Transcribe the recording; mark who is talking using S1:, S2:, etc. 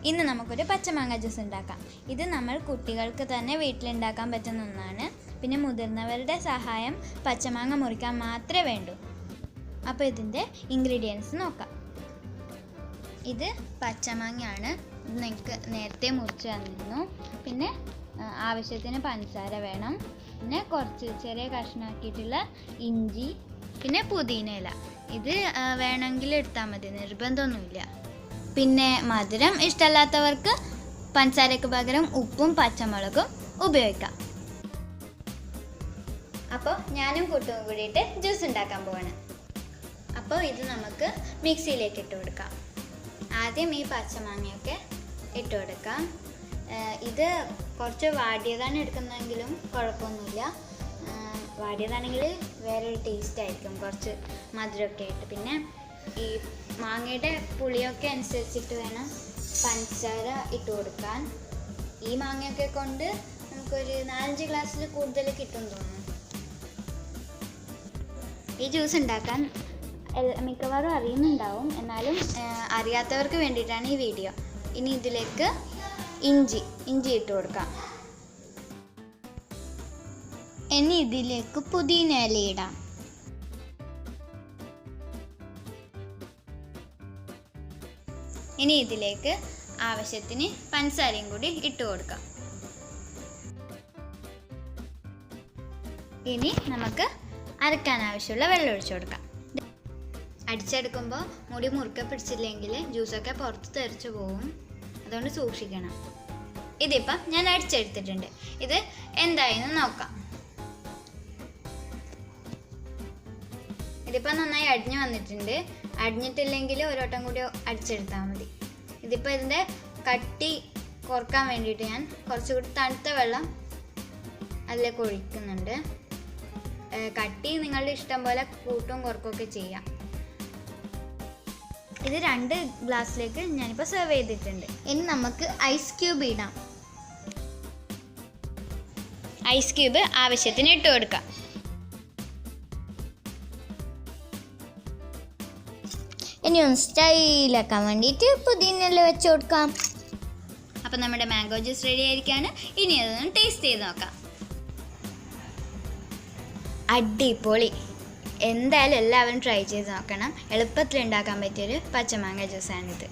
S1: ഇന്ന് നമുക്കൊരു പച്ചമാങ്ങ ജ്യൂസ് ഉണ്ടാക്കാം. ഇത് നമ്മൾ കുട്ടികൾക്ക് തന്നെ വീട്ടിലുണ്ടാക്കാൻ പറ്റുന്ന ഒന്നാണ്. പിന്നെ മുതിർന്നവരുടെ സഹായം പച്ചമാങ്ങ മുറിക്കാൻ മാത്രമേ വേണ്ടൂ. അപ്പോൾ ഇതിൻ്റെ ഇൻഗ്രീഡിയൻസ് നോക്കാം. ഇത് പച്ചമാങ്ങയാണ്. ഇത് നിങ്ങൾക്ക് നേരത്തെ മുറിച്ച് തന്നിരുന്നു. പിന്നെ ആവശ്യത്തിന് പഞ്ചസാര വേണം. പിന്നെ കുറച്ച് ചെറിയ കഷ്ണമാക്കിയിട്ടുള്ള ഇഞ്ചി, പിന്നെ പുതിന ഇല. ഇത് വേണമെങ്കിൽ എടുത്താൽ മതി, നിർബന്ധമൊന്നുമില്ല. പിന്നെ മധുരം ഇഷ്ടമല്ലാത്തവർക്ക് പഞ്ചസാരയ്ക്ക് പകരം ഉപ്പും പച്ചമുളകും ഉപയോഗിക്കാം. അപ്പോൾ ഞാനും കൂട്ടും കൂടിയിട്ട് ജ്യൂസ് ഉണ്ടാക്കാൻ പോവാണ്. അപ്പോൾ ഇത് നമുക്ക് മിക്സിയിലേക്ക് ഇട്ട് കൊടുക്കാം. ആദ്യം ഈ പച്ചമാങ്ങയൊക്കെ ഇട്ട് കൊടുക്കാം. ഇത് കുറച്ച് വാടിയതാണ് എടുക്കുന്നതെങ്കിലും കുഴപ്പമൊന്നുമില്ല. വാടിയതാണെങ്കിൽ വേറൊരു ടേസ്റ്റ് ആയിരിക്കും, കുറച്ച് മധുരമൊക്കെ ആയിട്ട്. പിന്നെ ഈ മാങ്ങയുടെ പുളിയൊക്കെ അനുസരിച്ചിട്ട് വേണം പഞ്ചസാര ഇട്ട് കൊടുക്കാൻ. ഈ മാങ്ങയൊക്കെ കൊണ്ട് നമുക്കൊരു 4-5 ഗ്ലാസ്സിൽ കൂടുതൽ കിട്ടും തോന്നുന്നു. ഈ ജ്യൂസ് ഉണ്ടാക്കാൻ മിക്കവാറും അറിയുന്നുണ്ടാവും, എന്നാലും അറിയാത്തവർക്ക് വേണ്ടിയിട്ടാണ് ഈ വീഡിയോ. ഇനി ഇതിലേക്ക് ഇഞ്ചി ഇട്ട് കൊടുക്കാം. ഇനി ഇതിലേക്ക് പുതിന ഇല ഇടാം. ഇനി ഇതിലേക്ക് ആവശ്യത്തിന് പഞ്ചസാരയും കൂടി ഇട്ട് കൊടുക്കാം. ഇനി നമുക്ക് അരക്കാൻ ആവശ്യമുള്ള വെള്ളം ഒഴിച്ചു കൊടുക്കാം. അടിച്ചെടുക്കുമ്പോൾ മുടി മുറുക്കെ പിടിച്ചില്ലെങ്കിൽ ജ്യൂസൊക്കെ പുറത്ത് തെറിച്ച് പോവും, അതുകൊണ്ട് സൂക്ഷിക്കണം. ഇതിപ്പം ഞാൻ അടിച്ചെടുത്തിട്ടുണ്ട്. ഇത് എന്തായെന്ന് നോക്കാം. ഇതിപ്പോൾ നന്നായി അടിഞ്ഞു വന്നിട്ടുണ്ട്. അടിഞ്ഞിട്ടില്ലെങ്കിൽ ഒരോട്ടം കൂടി അടിച്ചെടുത്താൽ മതി. ഇതിപ്പോൾ ഇതിൻ്റെ കട്ടി കുറക്കാൻ വേണ്ടിയിട്ട് ഞാൻ കുറച്ചുകൂടി തണുത്ത വെള്ളം അതിലേക്ക് ഒഴിക്കുന്നുണ്ട്. കട്ടി നിങ്ങളുടെ ഇഷ്ടം പോലെ കൂട്ടും കുറക്കുകയൊക്കെ ചെയ്യാം. ഇത് 2 ഗ്ലാസ്സിലേക്ക് ഞാനിപ്പോൾ സെർവ് ചെയ്തിട്ടുണ്ട്. ഇനി നമുക്ക് ഐസ് ക്യൂബ് ഇടാം. ഐസ് ക്യൂബ് ആവശ്യത്തിന് ഇട്ട് കൊടുക്കാം. ഇനി ഒന്ന് സ്റ്റൈലാക്കാൻ വേണ്ടിയിട്ട് പുതിനെല്ലാം വെച്ച് കൊടുക്കാം. അപ്പം നമ്മുടെ മാംഗോ ജ്യൂസ് റെഡി ആയിരിക്കാണ്. ഇനി അതൊന്ന് ടേസ്റ്റ് ചെയ്ത് നോക്കാം. അടിപൊളി! എന്തായാലും എല്ലാവരും ട്രൈ ചെയ്ത് നോക്കണം. എളുപ്പത്തിൽ ഉണ്ടാക്കാൻ പറ്റിയൊരു പച്ചമാങ്ങ ജ്യൂസാണിത്.